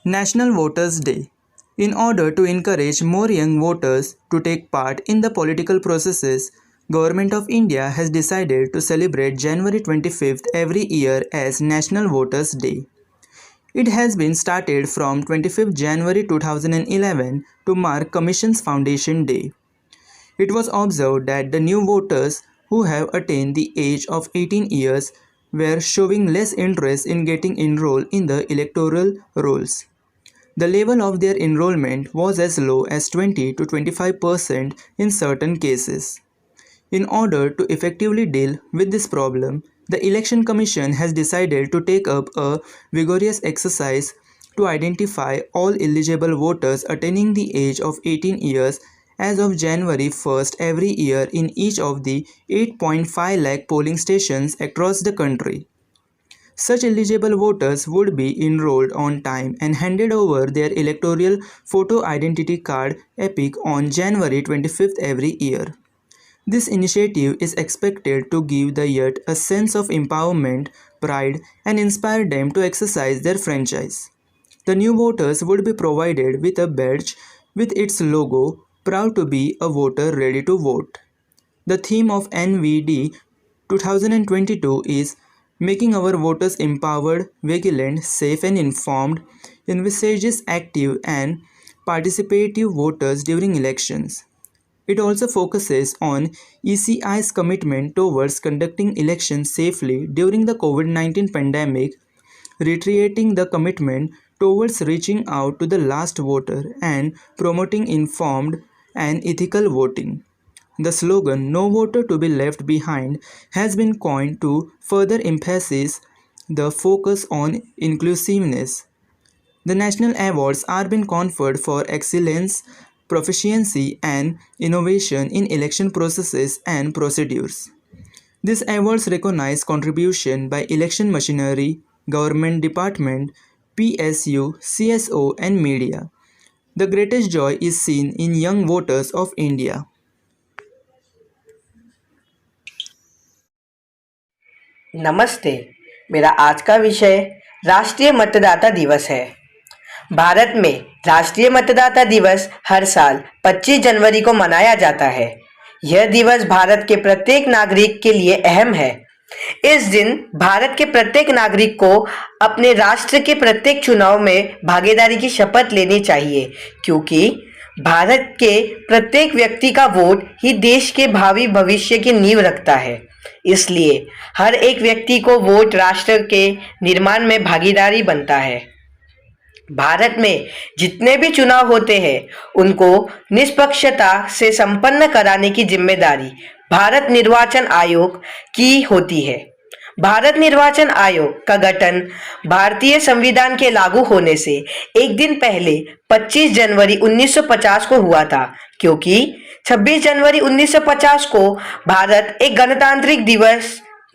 National Voters Day. In order to encourage more young voters to take part in the political processes, Government of India has decided to celebrate January 25th every year as National Voters Day. It has been started from 25th January 2011 to mark Commission's Foundation Day. It was observed that the new voters who have attained the age of 18 years were showing less interest in getting enrolled in the electoral rolls. The level of their enrollment was as low as 20 to 25% in certain cases. In order to effectively deal with this problem, the Election Commission has decided to take up a vigorous exercise to identify all eligible voters attaining the age of 18 years as of January 1st every year in each of the 8.5 lakh polling stations across the country. Such eligible voters would be enrolled on time and handed over their electoral photo identity card EPIC on January 25th every year. This initiative is expected to give the youth a sense of empowerment, pride, and inspire them to exercise their franchise. The new voters would be provided with a badge with its logo, "Proud to be a voter ready to vote." The theme of NVD 2022 is "Making our voters empowered, vigilant, safe and informed," envisages active and participative voters during elections. It also focuses on ECI's commitment towards conducting elections safely during the COVID-19 pandemic, reiterating the commitment towards reaching out to the last voter and promoting informed and ethical voting. The slogan "No voter to be left behind" has been coined to further emphasize the focus on inclusiveness. The national awards are being conferred for excellence, proficiency and innovation in election processes and procedures. These awards recognize contribution by election machinery, government department, PSU, CSO and media. The greatest joy is seen in young voters of India. नमस्ते। मेरा आज का विषय राष्ट्रीय मतदाता दिवस है। भारत में राष्ट्रीय मतदाता दिवस हर साल 25 जनवरी को मनाया जाता है। यह दिवस भारत के प्रत्येक नागरिक के लिए अहम है। इस दिन भारत के प्रत्येक नागरिक को अपने राष्ट्र के प्रत्येक चुनाव में भागीदारी की शपथ लेनी चाहिए, क्योंकि भारत के प्रत्येक व्यक्ति का वोट ही देश के भावी भविष्य की नींव रखता है। इसलिए हर एक व्यक्ति को वोट राष्ट्र के निर्माण में भागीदारी बनता है। भारत में जितने भी चुनाव होते हैं उनको निष्पक्षता से संपन्न कराने की जिम्मेदारी भारत निर्वाचन आयोग की होती है। भारत निर्वाचन आयोग का गठन भारतीय संविधान के लागू होने से एक दिन पहले 25 जनवरी 1950 को हुआ था, क्योंकि 26 जनवरी 1950 को भारत एक गणतांत्रिक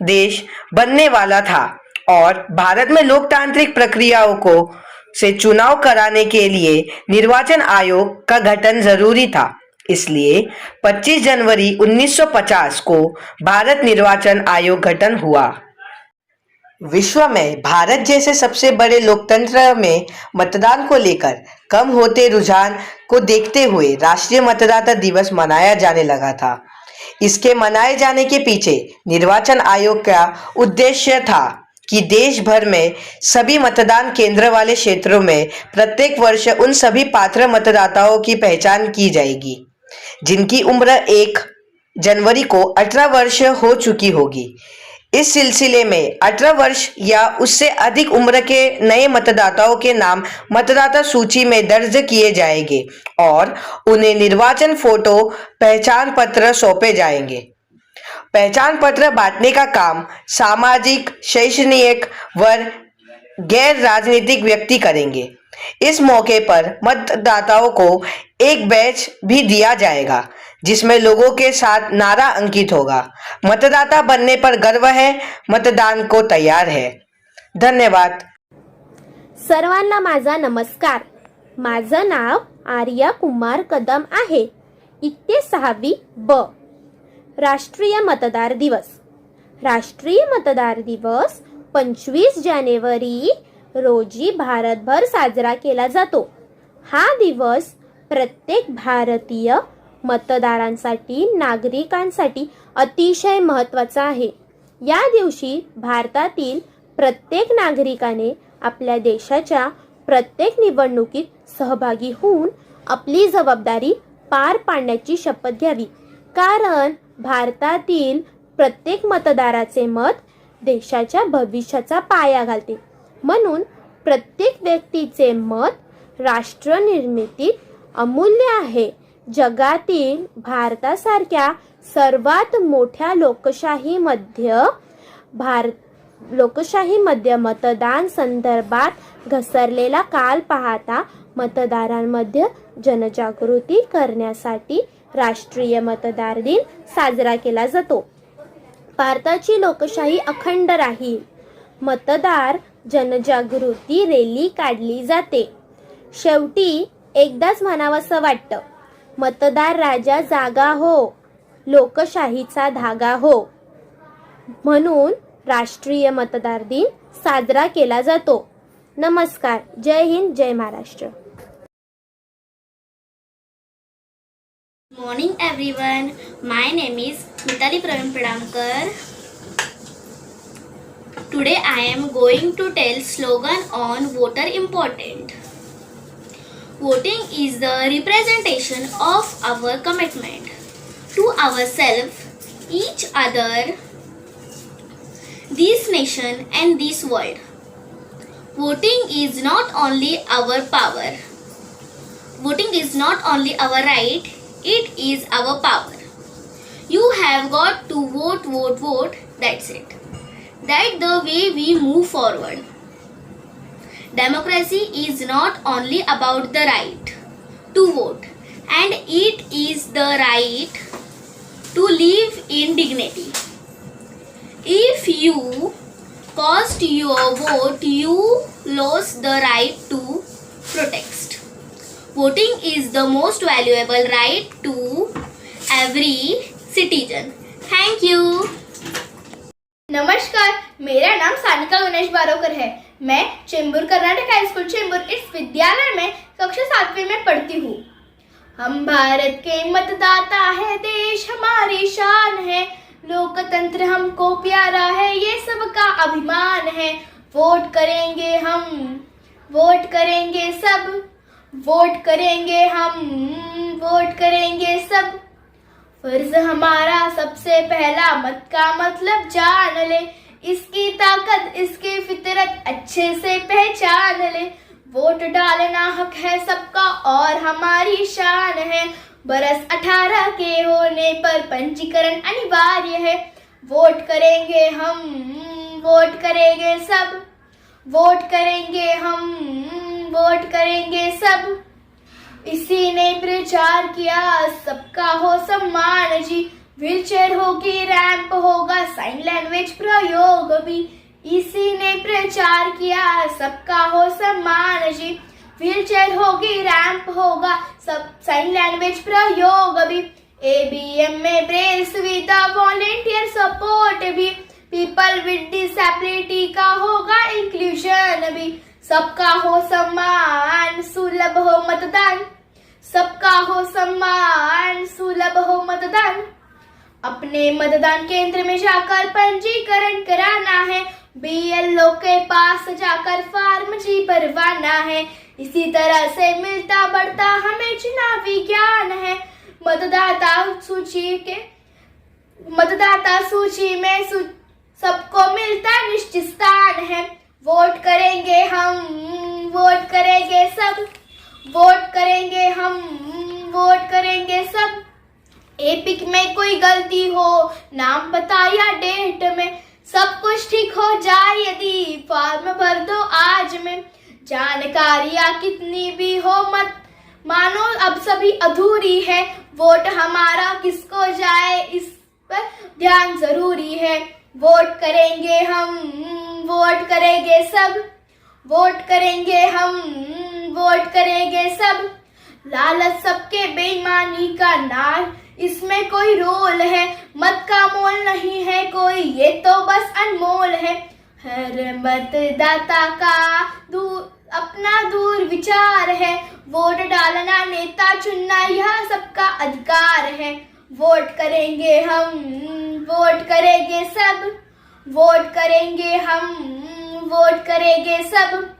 देश बनने वाला था और भारत में लोकतांत्रिक प्रक्रियाओं को से चुनाव कराने के लिए निर्वाचन आयोग का गठन जरूरी था। इसलिए 25 जनवरी 1950 को भारत निर्वाचन आयोग गठन हुआ। विश्व में भारत जैसे सबसे बड़े लोकतंत्र में मतदान को लेकर कम होते रुझान को देखते हुए राष्ट्रीय मतदाता दिवस मनाया जाने लगा था। इसके मनाए जाने के पीछे निर्वाचन आयोग का उद्देश्य था कि देश भर में सभी मतदान केंद्र वाले क्षेत्रों में प्रत्येक वर्ष उन सभी पात्र मतदाताओं की पहचान की जाएगी जिनकी उम्र 1 जनवरी को 18 वर्ष हो चुकी होगी। इस सिलसिले में 18 वर्ष या उससे अधिक उम्र के नए मतदाताओं के नाम मतदाता सूची में दर्ज किए जाएंगे और उन्हें निर्वाचन फोटो पहचान पत्र सौंपे जाएंगे। पहचान पत्र बांटने का काम सामाजिक, शैक्षणिक व गैर राजनीतिक व्यक्ति करेंगे। इस मौके पर मतदाताओं को एक बैच भी दिया जाएगा जिसमें लोगों के साथ नारा अंकित होगा, मतदाता बनने पर गर्व है, मतदान को तैयार है। धन्यवाद। सर्वांना माझा नमस्कार। माझं नाव आर्या कुमार कदम आहे। इयत्ता 6वी ब। राष्ट्रीय मतदार दिवस। राष्ट्रीय मतदार दिवस 25 जानेवारी रोजी भारतभर साजरा केला जातो. हा दिवस प्रत्येक भारतीय मतदारांसाठी, नागरिकांसाठी अतिशय महत्त्वाचा आहे. या दिवशी भारतातील प्रत्येक नागरिकाने आपल्या देशाच्या प्रत्येक निवडणुकीत सहभागी होऊन आपली जबाबदारी पार पाडण्याची शपथ घ्यावी. कारण भारतातील प्रत्येक मतदाराचे मत देशाच्या भविष्याचा पाया घालते. म्हणून प्रत्येक व्यक्तीचे मत राष्ट्र निर्मितीत अमूल्य आहे. जगातील भारतासारख्या सर्वात मोठ्या लोकशाहीमध्ये मतदान संदर्भात घसरलेला काल पाहता मतदारांमध्ये जनजागृती करण्यासाठी राष्ट्रीय मतदार दिन साजरा केला जातो. भारताची लोकशाही अखंड राहील. मतदार जनजागृती रॅली काढली जाते. शेवटी एकदाच म्हणावंसं वाटतं, मतदार राजा जागा हो, लोकशाहीचा धागा हो. म्हणून राष्ट्रीय मतदार दिन साजरा केला जातो. नमस्कार. जय हिंद, जय Maharashtra. Morning everyone, my name is Mitali Praveen Pradamkar. Today I am going to tell slogan on voter important. Voting is the representation of our commitment to ourselves, each other, this nation and this world. Voting is not only our power. Voting is not only our right, it is our power. You have got to vote, vote, vote, that's it. That's the way we move forward. Democracy is not only about the right to vote, and it is the right to live in dignity. If you cast your vote, you lose the right to protest. Voting is the most valuable right to every citizen. Thank you. नमस्कार, मेरा नाम सानिका गणेश बारोकर है. मैं Chembur Karnataka high school Chembur इस विद्यालय में कक्षा 7वीं में पढ़ती हूँ. हम भारत के मतदाता है, देश हमारी शान है, लोकतंत्र हमको प्यारा है, ये सबका अभिमान है. वोट करेंगे हम, वोट करेंगे सब, वोट करेंगे हम, वोट करेंगे सब. फर्ज हमारा सबसे पहला, मत का मतलब जान ले, इसकी ताकत इसकी फितरत अच्छे से पहचान ले. वोट डालना हक है सबका और हमारी शान है. बरस 18 के होने पर पंजीकरण अनिवार्य है. वोट करेंगे हम, वोट करेंगे सब, वोट करेंगे हम, वोट करेंगे सब. इसी ने प्रचार किया सबका हो सम्मान जी. व्हीलचेयर होगी, रैंप होगा, साइन लैंग्वेज प्रयोग भी. इसी ने प्रचार किया सबका हो सम्मान जी. व्हीलचेयर होगी, रैंप होगा, सब साइन लैंग्वेज प्रयोग भी. ABM में ब्रेल सुविधा, वॉलेंटियर सपोर्ट भी. पीपल विद डिसेबिलिटी का होगा इंक्लूजन भी. सबका हो सम्मान, सुलभ हो मतदान, सबका हो सम्मान, सुलभ हो मतदान. अपने मतदान केंद्र में जाकर पंजीकरण कराना है. BLO के पास जाकर फार्म जी भरवाना है. इसी तरह से मिलता बढ़ता हमें चुनावी ज्ञान है. मतदाता सूची में सबको मिलता निश्चित स्थान है. वोट करेंगे हम, वोट करेंगे सब, वोट करेंगे हम, वोट करेंगे सब. एपिक में कोई गलती हो, नाम पता या डेट में, सब कुछ ठीक हो जाए यदि फॉर्म भर दो आज में. जानकारियाँ कितनी भी हो मत मानो अब सभी अधूरी है. वोट हमारा किसको जाए इस पर ध्यान जरूरी है. वोट करेंगे हम, वोट करेंगे सब, वोट करेंगे हम, वोट करेंगे सब. लालच सबके बेईमानी का नाश, इसमें कोई रोल है. मत का मोल नहीं है कोई, ये तो बस अनमोल है. हर मतदाता का अपना दूर विचार है। वोट डालना, नेता चुनना, यह सबका अधिकार है। वोट करेंगे हम, वोट करेंगे सब, वोट करेंगे हम, वोट करेंगे सब।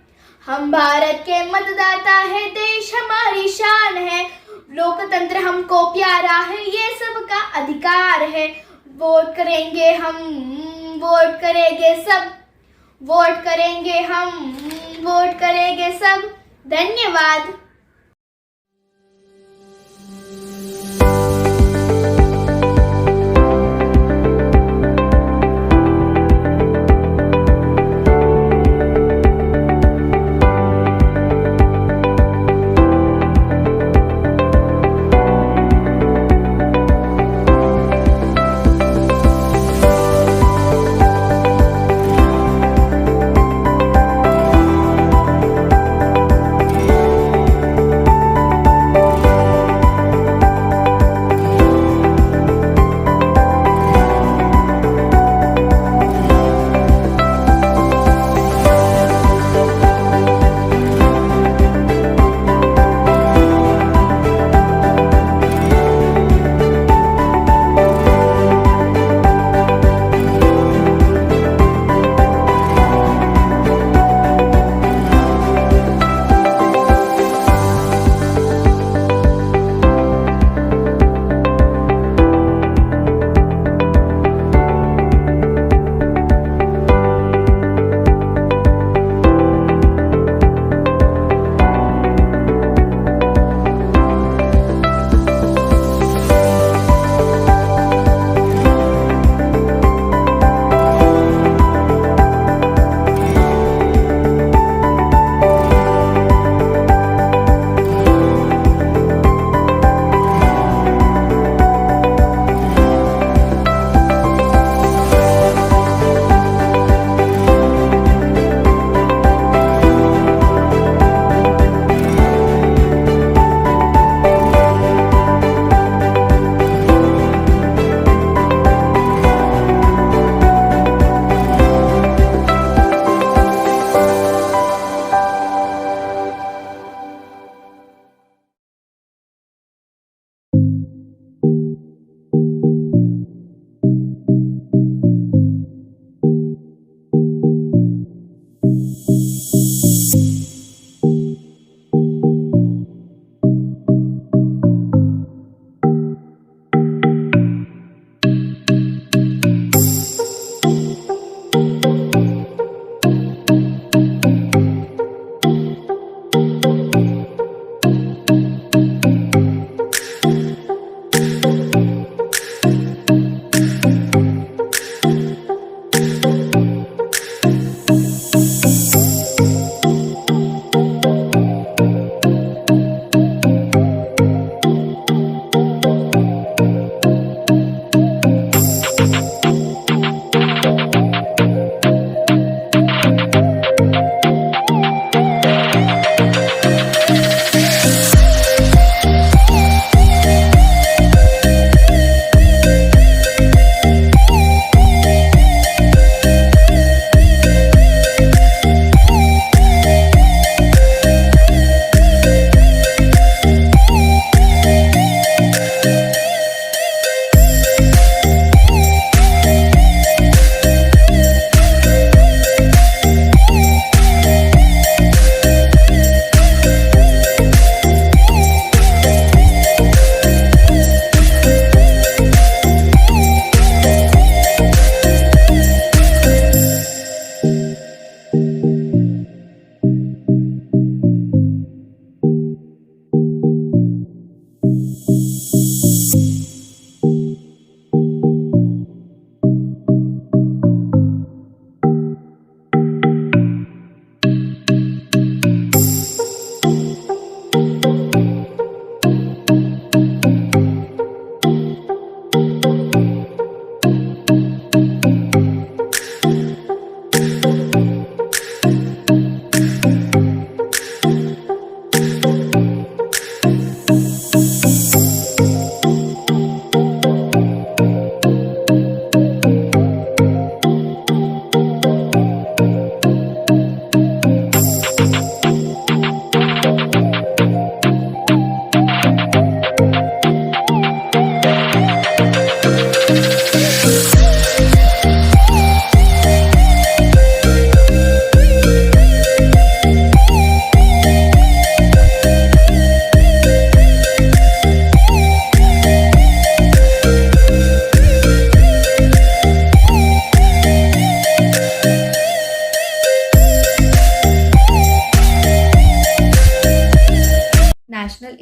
हम भारत के मतदाता है, देश हमारी शान है। लोकतंत्र हमको प्यारा है, ये सबका अधिकार है। वोट करेंगे हम, वोट करेंगे सब, वोट करेंगे हम, वोट करेंगे सब। धन्यवाद।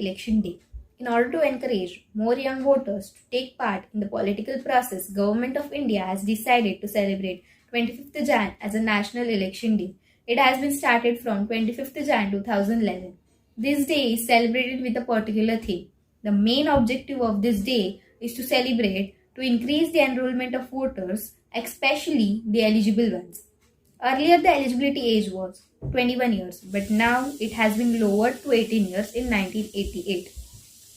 Election Day. In order to encourage more young voters to take part in the political process, Government of India has decided to celebrate 25th Jan as a National Election Day. It has been started from 25th Jan 2011. This day is celebrated with a particular theme. The main objective of this day is to celebrate to increase the enrollment of voters, especially the eligible ones. Earlier, the eligibility age was 21 years, but now it has been lowered to 18 years in 1988.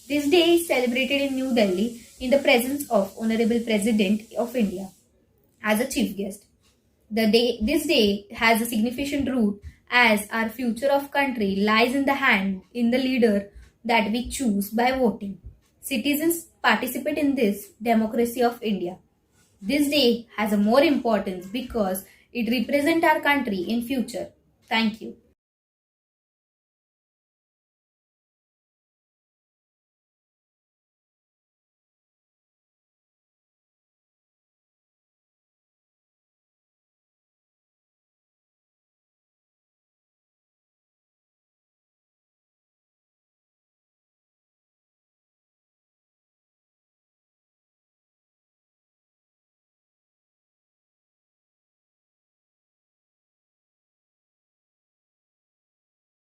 This day is celebrated in New Delhi in the presence of Honorable President of India as a chief guest. This day has a significant root as our future of country lies in the leader that we choose by voting. Citizens participate in this democracy of India. This day has a more importance because it represents our country in future. Thank you.